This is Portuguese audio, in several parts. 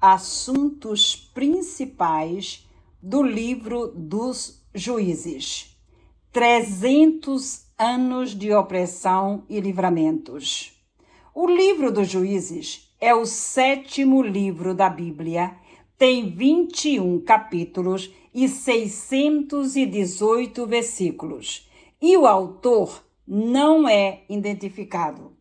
Assuntos principais do livro dos Juízes. 300 anos de opressão e livramentos. O livro dos Juízes é o 7º livro da Bíblia, tem 21 capítulos e 618 versículos, e o autor não é identificado.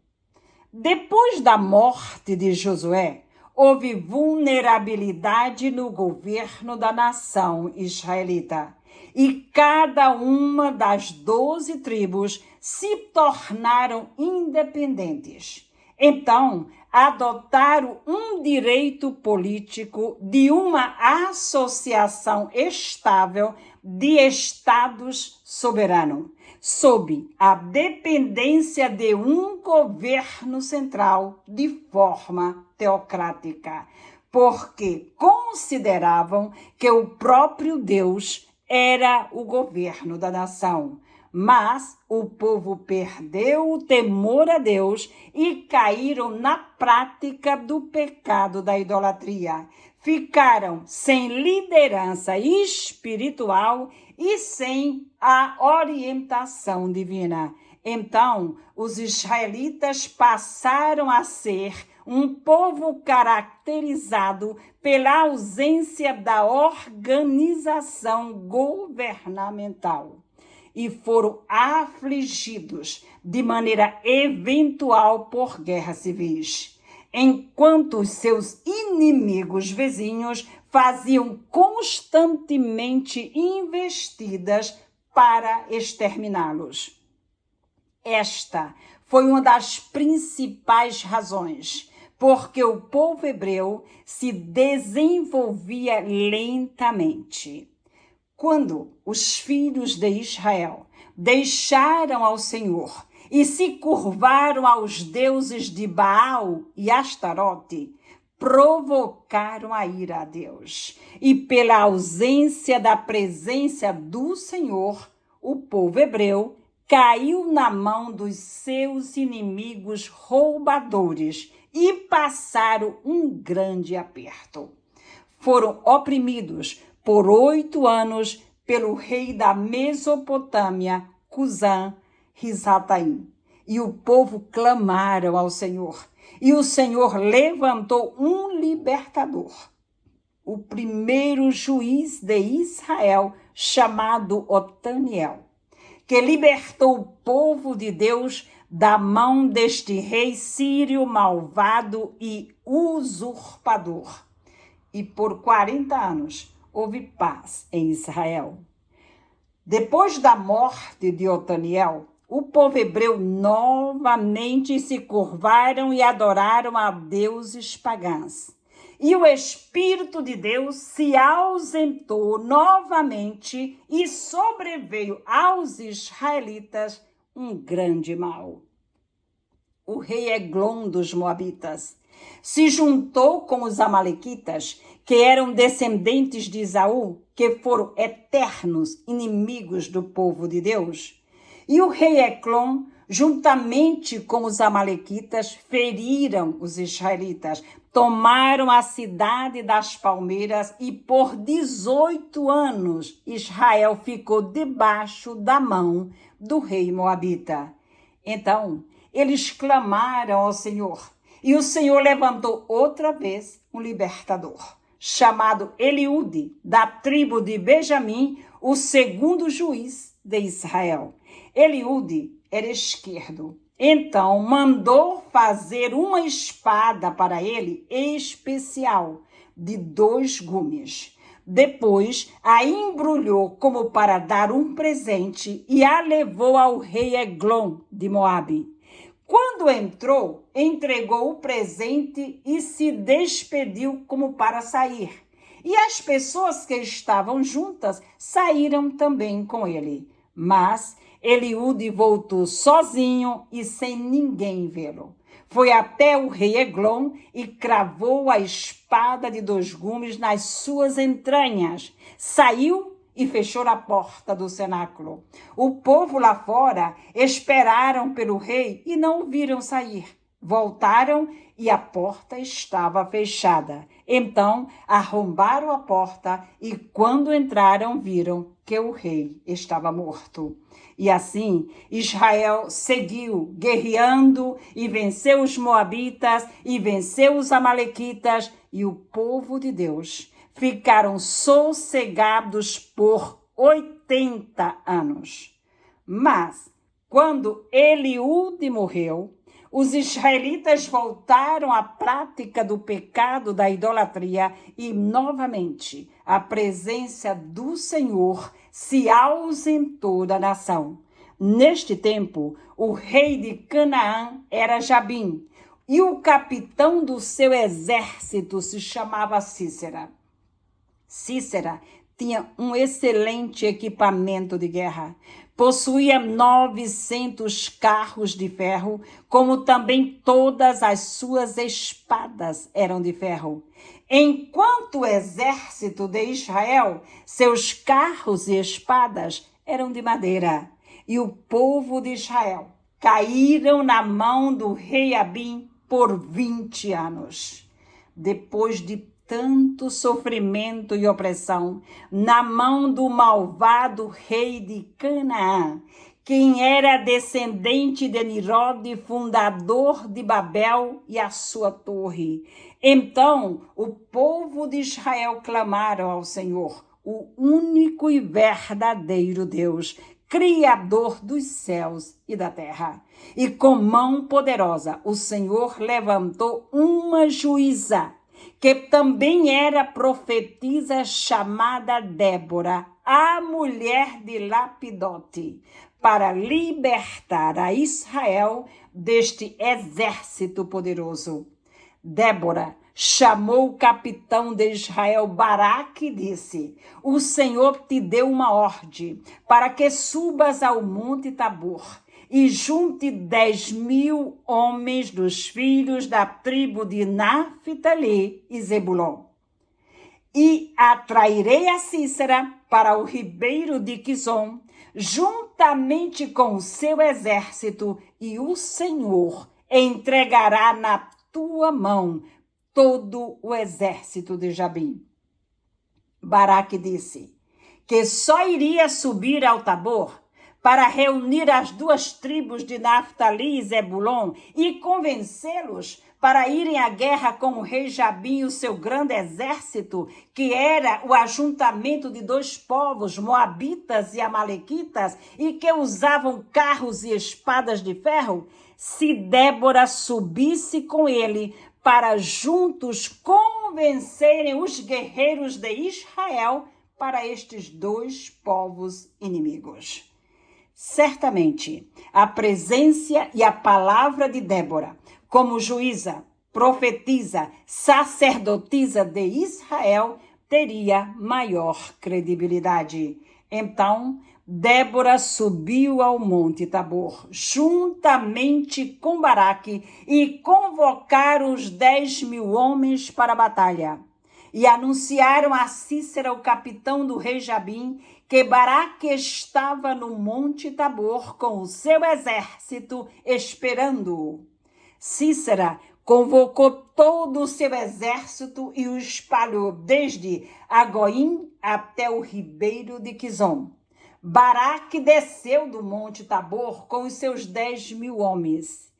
Depois da morte de Josué, houve vulnerabilidade no governo da nação israelita, e cada uma das 12 tribos se tornaram independentes. Então, adotaram um direito político de uma associação estável de estados soberanos, sob a dependência de um governo central de forma teocrática, porque consideravam que o próprio Deus era o governo da nação. Mas o povo perdeu o temor a Deus e caíram na prática do pecado da idolatria. Ficaram sem liderança espiritual e sem a orientação divina. Então, os israelitas passaram a ser um povo caracterizado pela ausência da organização governamental e foram afligidos de maneira eventual por guerras civis, enquanto os seus inimigos vizinhos faziam constantemente investidas para exterminá-los. Esta foi uma das principais razões porque o povo hebreu se desenvolvia lentamente. Quando os filhos de Israel deixaram ao Senhor e se curvaram aos deuses de Baal e Astarote, provocaram a ira a Deus. E pela ausência da presença do Senhor, o povo hebreu caiu na mão dos seus inimigos roubadores e passaram um grande aperto. Foram oprimidos por 8 anos pelo rei da Mesopotâmia, Cusã-Risataim. E o povo clamaram ao Senhor. E o Senhor levantou um libertador, o primeiro juiz de Israel, chamado Otaniel, que libertou o povo de Deus da mão deste rei sírio malvado e usurpador. E por 40 anos houve paz em Israel. Depois da morte de Otaniel, o povo hebreu novamente se curvaram e adoraram a deuses pagãos. E o Espírito de Deus se ausentou novamente e sobreveio aos israelitas um grande mal. O rei Eglon dos Moabitas se juntou com os amalequitas, que eram descendentes de Esaú, que foram eternos inimigos do povo de Deus. E o rei Eglon, juntamente com os amalequitas, feriram os israelitas, tomaram a cidade das palmeiras e por 18 anos Israel ficou debaixo da mão do rei Moabita. Então, eles clamaram ao Senhor e o Senhor levantou outra vez um libertador, chamado Eliúde, da tribo de Benjamim, o segundo juiz de Israel. Eliúde era esquerdo. Então, mandou fazer uma espada para ele especial, de 2 gumes. Depois, a embrulhou como para dar um presente e a levou ao rei Eglon de Moabe. Quando entrou, entregou o presente e se despediu como para sair. E as pessoas que estavam juntas saíram também com ele. Mas Eliúde voltou sozinho e sem ninguém vê-lo. Foi até o rei Eglon e cravou a espada de 2 gumes nas suas entranhas. Saiu e fechou a porta do cenáculo. O povo lá fora esperaram pelo rei e não o viram sair. Voltaram e a porta estava fechada. Então arrombaram a porta e, quando entraram, viram que o rei estava morto. E assim Israel seguiu guerreando e venceu os moabitas e venceu os amalequitas, e o povo de Deus ficaram sossegados por 80 anos. Mas, quando Eliúde morreu, os israelitas voltaram à prática do pecado da idolatria e, novamente, a presença do Senhor se ausentou da nação. Neste tempo, o rei de Canaã era Jabim, e o capitão do seu exército se chamava Sísera. Sísera tinha um excelente equipamento de guerra. Possuía 900 carros de ferro, como também todas as suas espadas eram de ferro. Enquanto o exército de Israel, seus carros e espadas eram de madeira. E o povo de Israel caíram na mão do rei Jabim por 20 anos. Depois de tanto sofrimento e opressão na mão do malvado rei de Canaã, quem era descendente de Nimrod, fundador de Babel e a sua torre. Então o povo de Israel clamaram ao Senhor, o único e verdadeiro Deus, Criador dos céus e da terra. E com mão poderosa o Senhor levantou uma juíza, que também era profetisa, chamada Débora, a mulher de Lapidote, para libertar a Israel deste exército poderoso. Débora chamou o capitão de Israel, Baraque, e disse: o Senhor te deu uma ordem para que subas ao monte Tabor e junte 10.000 homens dos filhos da tribo de Naphtali e Zebulon. E atrairei a Sísera para o ribeiro de Quizon, juntamente com o seu exército, e o Senhor entregará na tua mão todo o exército de Jabim. Baraque disse que só iria subir ao Tabor para reunir as duas tribos de Naphtali e Zebulon e convencê-los para irem à guerra com o rei Jabim e o seu grande exército, que era o ajuntamento de dois povos, moabitas e amalequitas, e que usavam carros e espadas de ferro. Se Débora subisse com ele para juntos convencerem os guerreiros de Israel para estes dois povos inimigos. Certamente, a presença e a palavra de Débora, como juíza, profetisa, sacerdotisa de Israel, teria maior credibilidade. Então, Débora subiu ao monte Tabor, juntamente com Baraque, e convocaram os 10.000 homens para a batalha. E anunciaram a Sísera, o capitão do rei Jabim, que Baraque estava no monte Tabor com o seu exército esperando-o. Sísera convocou todo o seu exército e o espalhou desde Agoim até o ribeiro de Quizon. Baraque desceu do monte Tabor com os seus 10.000 homens.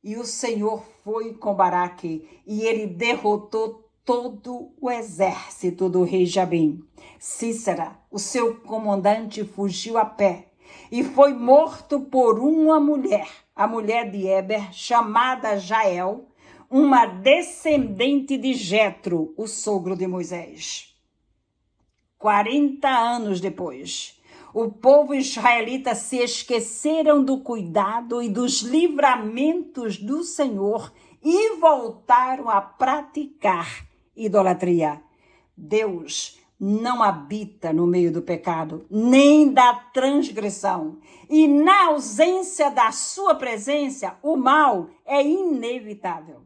E o Senhor foi com Baraque, e ele derrotou todo o exército do rei Jabim. Sísera, o seu comandante, fugiu a pé e foi morto por uma mulher, a mulher de Eber, chamada Jael, uma descendente de Jetro, o sogro de Moisés. 40 anos depois, o povo israelita se esqueceram do cuidado e dos livramentos do Senhor e voltaram a praticar idolatria. Deus não habita no meio do pecado, nem da transgressão. E na ausência da sua presença, o mal é inevitável.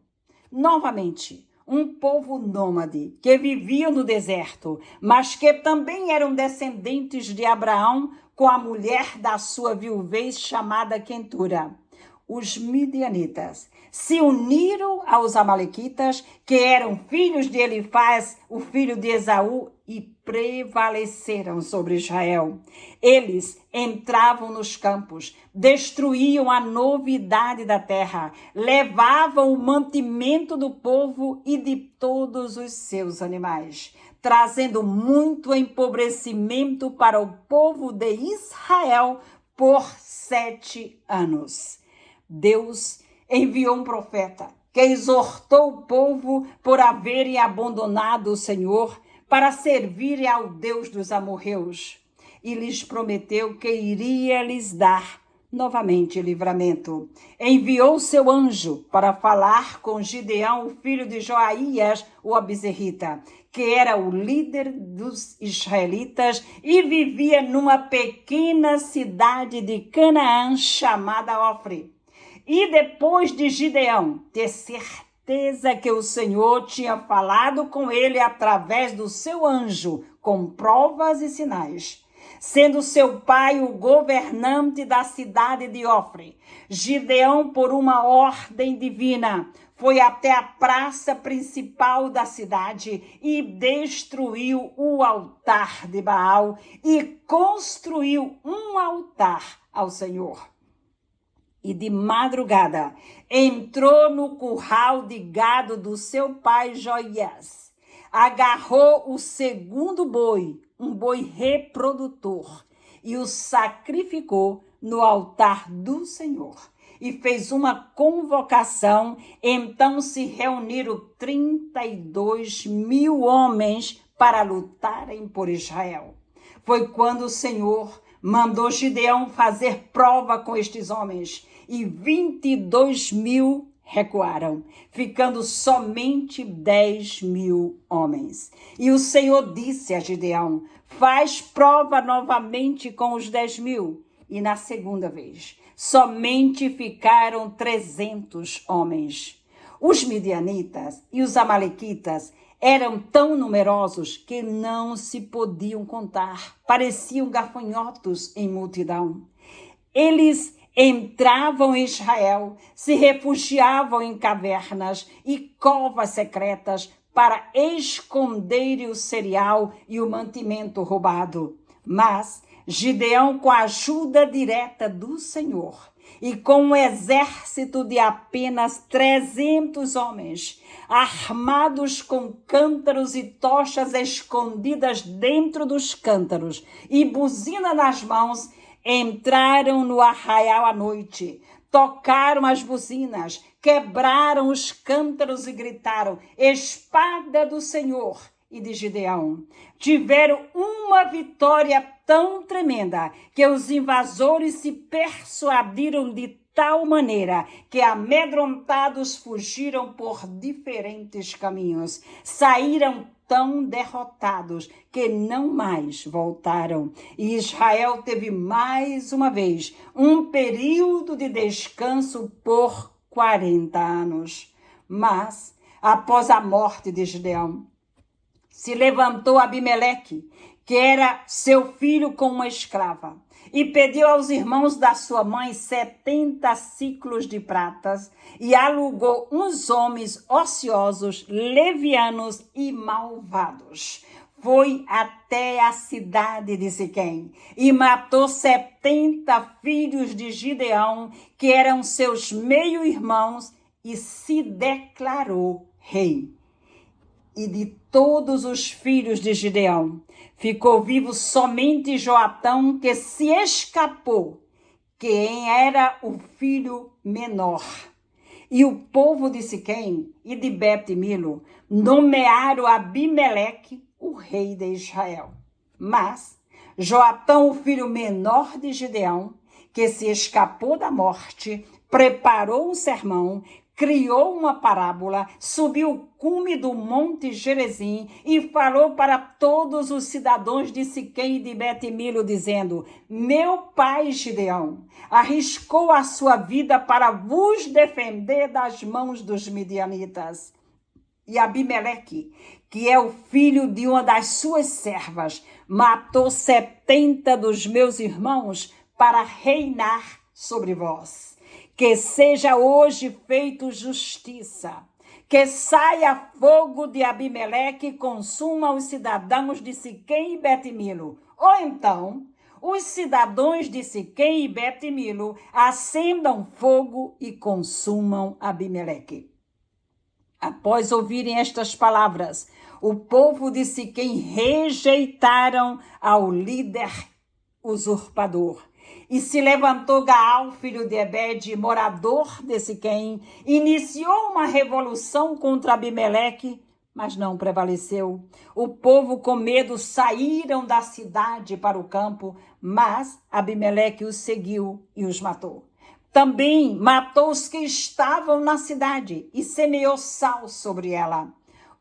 Novamente, um povo nômade que vivia no deserto, mas que também eram descendentes de Abraão com a mulher da sua viuvez chamada Quentura. Os midianitas se uniram aos amalequitas, que eram filhos de Elifaz, o filho de Esaú, e prevaleceram sobre Israel. Eles entravam nos campos, destruíam a novidade da terra, levavam o mantimento do povo e de todos os seus animais, trazendo muito empobrecimento para o povo de Israel por 7 anos. Deus enviou um profeta que exortou o povo por haverem abandonado o Senhor para servirem ao Deus dos amorreus, e lhes prometeu que iria lhes dar novamente livramento. Enviou seu anjo para falar com Gideão, o filho de Joaías, o abizerrita, que era o líder dos israelitas e vivia numa pequena cidade de Canaã chamada Ofre. E depois de Gideão ter certeza que o Senhor tinha falado com ele através do seu anjo, com provas e sinais, sendo seu pai o governante da cidade de Ofre, Gideão, por uma ordem divina, foi até a praça principal da cidade e destruiu o altar de Baal e construiu um altar ao Senhor. E de madrugada entrou no curral de gado do seu pai Joias, agarrou o segundo boi, um boi reprodutor, e o sacrificou no altar do Senhor. E fez uma convocação, então se reuniram 32.000 homens para lutarem por Israel. Foi quando o Senhor mandou Gideão fazer prova com estes homens, e 22.000 recuaram, ficando somente 10.000 homens. E o Senhor disse a Gideão: faz prova novamente com os 10.000. E na segunda vez, somente ficaram 300 homens. Os midianitas e os amalequitas eram tão numerosos que não se podiam contar. Pareciam gafanhotos em multidão. Eles entravam em Israel, se refugiavam em cavernas e covas secretas para esconderem o cereal e o mantimento roubado. Mas Gideão, com a ajuda direta do Senhor e com um exército de apenas 300 homens, armados com cântaros e tochas escondidas dentro dos cântaros e buzina nas mãos, entraram no arraial à noite, tocaram as buzinas, quebraram os cântaros e gritaram: espada do Senhor e de Gideão. Tiveram uma vitória tão tremenda que os invasores se persuadiram de tal maneira que, amedrontados, fugiram por diferentes caminhos. Saíram tão derrotados que não mais voltaram. E Israel teve mais uma vez um período de descanso por 40 anos. Mas, após a morte de Gideão, se levantou Abimeleque, que era seu filho, com uma escrava, e pediu aos irmãos da sua mãe 70 ciclos de pratas e alugou uns homens ociosos, levianos e malvados. Foi até a cidade de Siquém e matou 70 filhos de Gideão, que eram seus meio-irmãos, e se declarou rei. E de todos os filhos de Gideão, ficou vivo somente Joatão, que se escapou, quem era o filho menor. E o povo de Siquém e de Bet-Milo nomearam Abimeleque o rei de Israel. Mas Joatão, o filho menor de Gideão, que se escapou da morte, preparou um sermão, criou uma parábola, subiu o cume do monte Gerizim e falou para todos os cidadãos de Siquém e de Bet-Milo, dizendo: meu pai Gideão arriscou a sua vida para vos defender das mãos dos midianitas. E Abimeleque, que é o filho de uma das suas servas, matou 70 dos meus irmãos para reinar sobre vós. que seja hoje feito justiça, que saia fogo de Abimeleque e consuma os cidadãos de Siquém e Bet-Milo. Ou então, os cidadãos de Siquém e Bet-Milo acendam fogo e consumam Abimeleque. Após ouvirem estas palavras, o povo de Siquém rejeitaram ao líder usurpador. E se levantou Gaal, filho de Ebed, morador de Siquém, iniciou uma revolução contra Abimeleque, mas não prevaleceu. O povo, com medo, saíram da cidade para o campo, mas Abimeleque os seguiu e os matou. Também matou os que estavam na cidade e semeou sal sobre ela.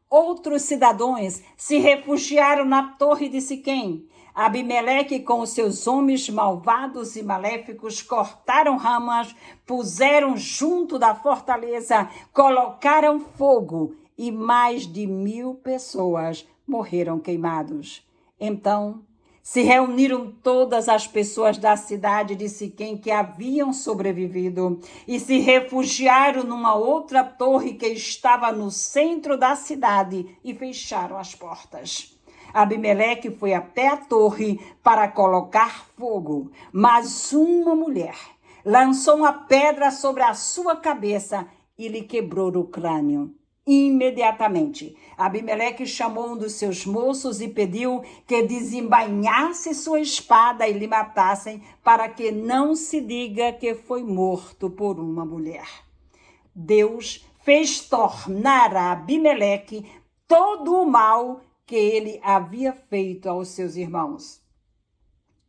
Outros cidadãos se refugiaram na torre de Siquém. Abimeleque, com os seus homens malvados e maléficos, cortaram ramas, puseram junto da fortaleza, colocaram fogo e mais de 1.000 pessoas morreram queimados. Então se reuniram todas as pessoas da cidade de Siquém que haviam sobrevivido e se refugiaram numa outra torre que estava no centro da cidade e fecharam as portas. Abimeleque foi até a torre para colocar fogo, mas uma mulher lançou uma pedra sobre a sua cabeça e lhe quebrou o crânio. Imediatamente, Abimeleque chamou um dos seus moços e pediu que desembainhasse sua espada e lhe matassem, para que não se diga que foi morto por uma mulher. Deus fez tornar a Abimeleque todo o mal que ele havia feito aos seus irmãos.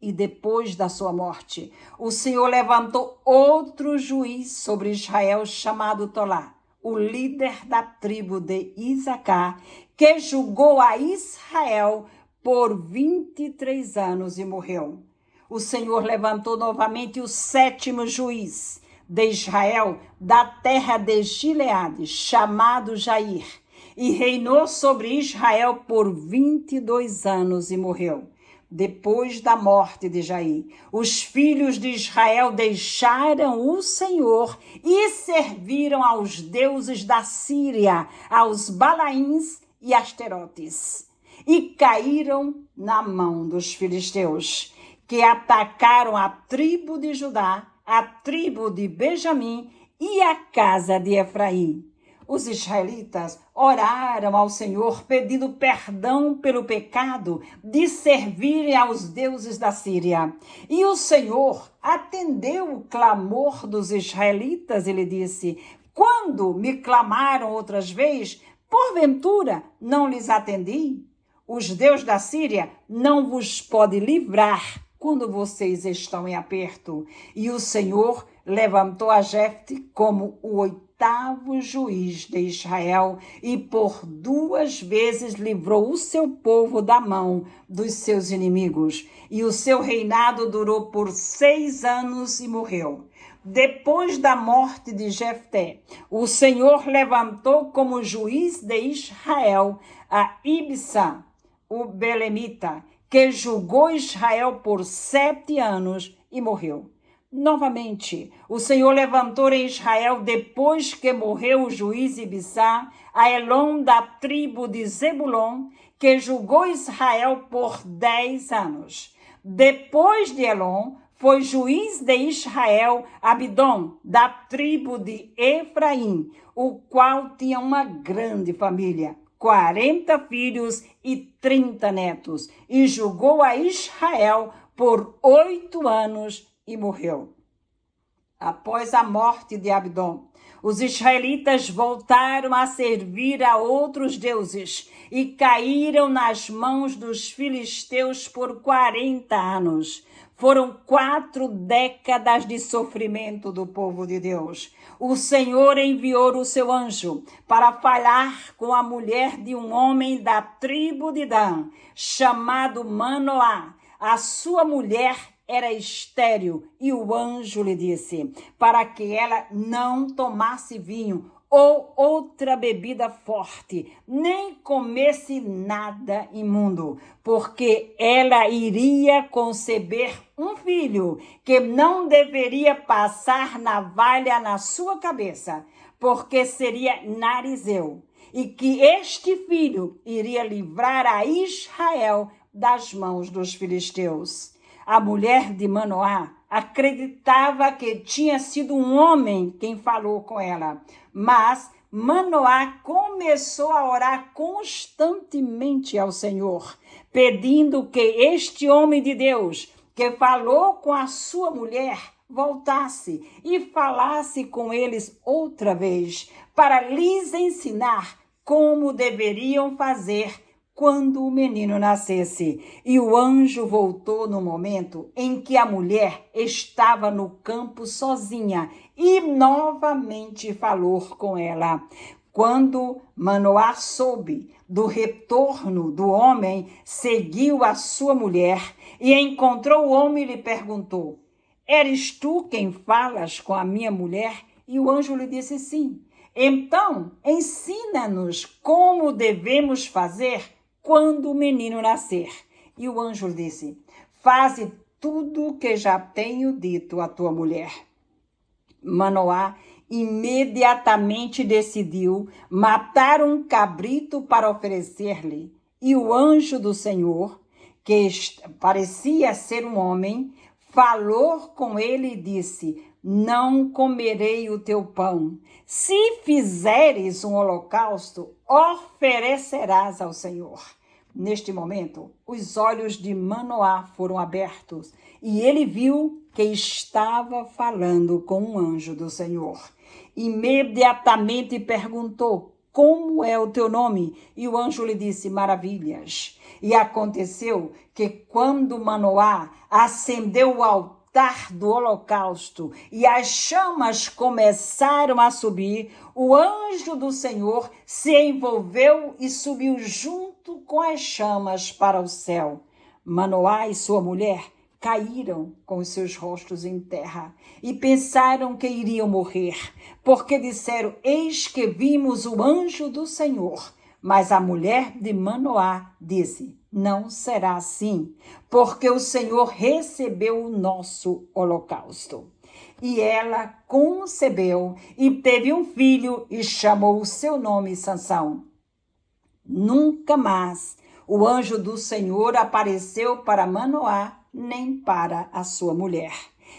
E depois da sua morte, o Senhor levantou outro juiz sobre Israel chamado Tolá, o líder da tribo de Isacar, que julgou a Israel por 23 anos e morreu. O Senhor levantou novamente o 7º juiz de Israel da terra de Gileade, chamado Jair, e reinou sobre Israel por 22 anos e morreu. Depois da morte de Jair, os filhos de Israel deixaram o Senhor e serviram aos deuses da Síria, aos Balaíns e Asterotes, e caíram na mão dos filisteus, que atacaram a tribo de Judá, a tribo de Benjamim e a casa de Efraim. Os israelitas oraram ao Senhor pedindo perdão pelo pecado de servirem aos deuses da Síria. E o Senhor atendeu o clamor dos israelitas e lhe disse: quando me clamaram outras vezes, porventura não lhes atendi? Os deuses da Síria não vos podem livrar quando vocês estão em aperto. E o Senhor levantou a Jefte como o 8º juiz de Israel e por 2 vezes livrou o seu povo da mão dos seus inimigos. E o seu reinado durou por 6 anos e morreu. Depois da morte de Jefté, o Senhor levantou como juiz de Israel a Ibsa, o belemita, que julgou Israel por 7 anos e morreu. Novamente, o Senhor levantou em Israel, depois que morreu o juiz Ibsá, a Elon da tribo de Zebulon, que julgou Israel por 10 anos. Depois de Elon, foi juiz de Israel Abidom, da tribo de Efraim, o qual tinha uma grande família, 40 filhos e 30 netos, e julgou a Israel por 8 anos e morreu. Após a morte de Abidom, os israelitas voltaram a servir a outros deuses e caíram nas mãos dos filisteus por 40 anos. Foram 4 décadas de sofrimento do povo de Deus. O Senhor enviou o seu anjo para falar com a mulher de um homem da tribo de Dan, chamado Manoá. A sua mulher era estéril e o anjo lhe disse para que ela não tomasse vinho ou outra bebida forte, nem comesse nada imundo, porque ela iria conceber um filho que não deveria passar navalha na sua cabeça, porque seria narizeu, e que este filho iria livrar a Israel das mãos dos filisteus. A mulher de Manoá acreditava que tinha sido um homem quem falou com ela, mas Manoá começou a orar constantemente ao Senhor, pedindo que este homem de Deus, que falou com a sua mulher, voltasse e falasse com eles outra vez, para lhes ensinar como deveriam fazer quando o menino nascesse. E o anjo voltou no momento em que a mulher estava no campo sozinha e novamente falou com ela. Quando Manoá soube do retorno do homem, seguiu a sua mulher e encontrou o homem e lhe perguntou: eres tu quem falas com a minha mulher? E o anjo lhe disse: sim. Então, ensina-nos como devemos fazer quando o menino nascer. E o anjo disse: faze tudo o que já tenho dito à tua mulher. Manoá imediatamente decidiu matar um cabrito para oferecer-lhe. E o anjo do Senhor, que parecia ser um homem, falou com ele e disse: não comerei o teu pão. Se fizeres um holocausto, oferecerás ao Senhor. Neste momento, os olhos de Manoá foram abertos e ele viu que estava falando com um anjo do Senhor. Imediatamente perguntou: como é o teu nome? E o anjo lhe disse: Maravilhas. E aconteceu que quando Manoá acendeu o altar do holocausto e as chamas começaram a subir, o anjo do Senhor se envolveu e subiu junto com as chamas para o céu. Manoá e sua mulher caíram com os seus rostos em terra e pensaram que iriam morrer, porque disseram: eis que vimos o anjo do Senhor. Mas a mulher de Manoá disse: não será assim, porque o Senhor recebeu o nosso holocausto. E ela concebeu e teve um filho e chamou o seu nome Sansão. Nunca mais o anjo do Senhor apareceu para Manoá nem para a sua mulher.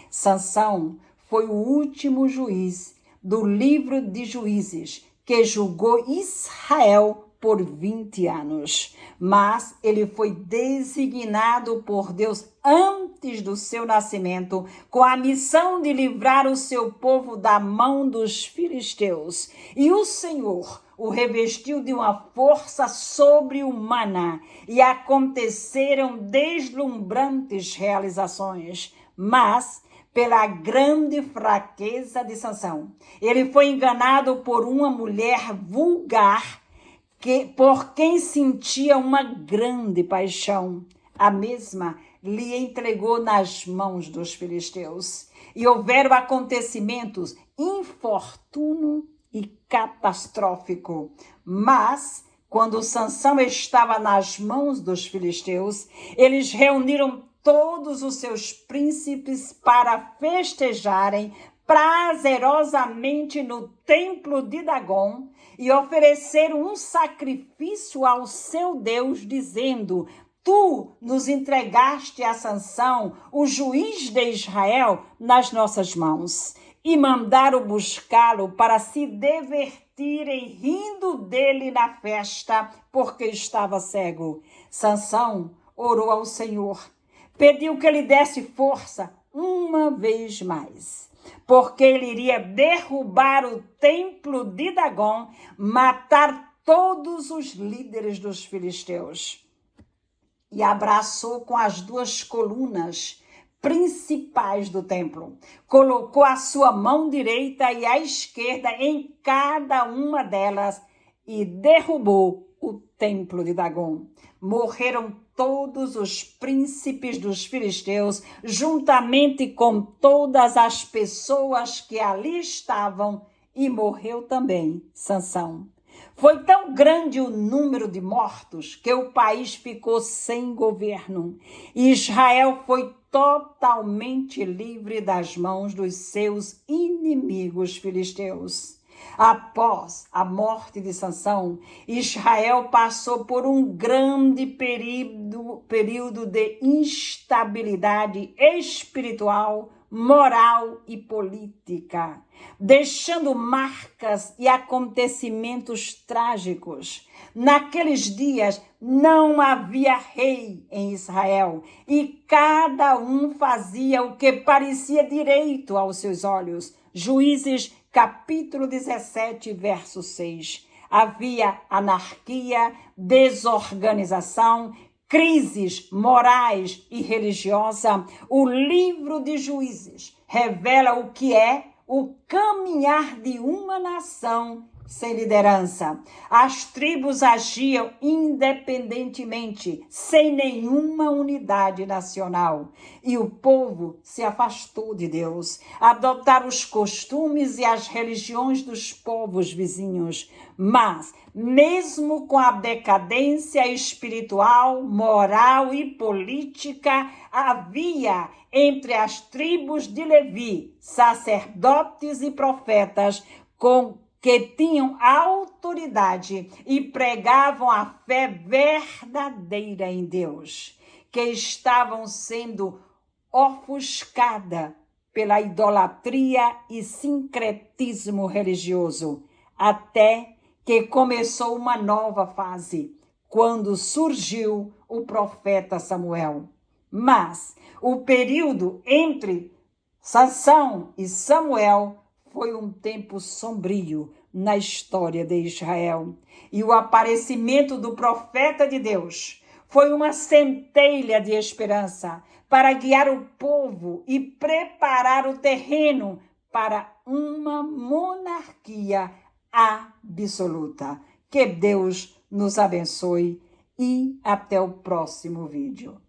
Sansão foi o último juiz do livro de Juízes que julgou Israel por 20 anos, mas ele foi designado por Deus antes do seu nascimento com a missão de livrar o seu povo da mão dos filisteus. E o Senhor o revestiu de uma força sobre-humana e aconteceram deslumbrantes realizações, mas pela grande fraqueza de Sansão, ele foi enganado por uma mulher vulgar por quem sentia uma grande paixão. A mesma lhe entregou nas mãos dos filisteus. E houveram acontecimentos infortúnio e catastrófico. Mas, quando Sansão estava nas mãos dos filisteus, eles reuniram todos os seus príncipes para festejarem prazerosamente no templo de Dagom e ofereceram um sacrifício ao seu Deus, dizendo: tu nos entregaste a Sansão, o juiz de Israel, nas nossas mãos. E mandaram buscá-lo para se divertirem rindo dele na festa, porque estava cego. Sansão orou ao Senhor, pediu que lhe desse força uma vez mais, porque ele iria derrubar o templo de Dagom, matar todos os líderes dos filisteus. E abraçou com as duas colunas principais do templo. Colocou a sua mão direita e a esquerda em cada uma delas e derrubou o templo de Dagom. Morreram todos os príncipes dos filisteus, juntamente com todas as pessoas que ali estavam, e morreu também Sansão. Foi tão grande o número de mortos que o país ficou sem governo. E Israel foi totalmente livre das mãos dos seus inimigos filisteus. Após a morte de Sansão, Israel passou por um grande período de instabilidade espiritual, moral e política, deixando marcas e acontecimentos trágicos. Naqueles dias não havia rei em Israel e cada um fazia o que parecia direito aos seus olhos. Juízes capítulo 17, verso 6. Havia anarquia, desorganização, crises morais e religiosa. O livro de Juízes revela o que é o caminhar de uma nação sem liderança. As tribos agiam independentemente, sem nenhuma unidade nacional. E o povo se afastou de Deus, adotaram os costumes e as religiões dos povos vizinhos. Mas, mesmo com a decadência espiritual, moral e política, havia entre as tribos de Levi sacerdotes e profetas que tinham autoridade e pregavam a fé verdadeira em Deus, que estavam sendo ofuscada pela idolatria e sincretismo religioso, até que começou uma nova fase, quando surgiu o profeta Samuel. Mas o período entre Sansão e Samuel foi um tempo sombrio na história de Israel. E o aparecimento do profeta de Deus foi uma centelha de esperança para guiar o povo e preparar o terreno para uma monarquia absoluta. Que Deus nos abençoe e até o próximo vídeo.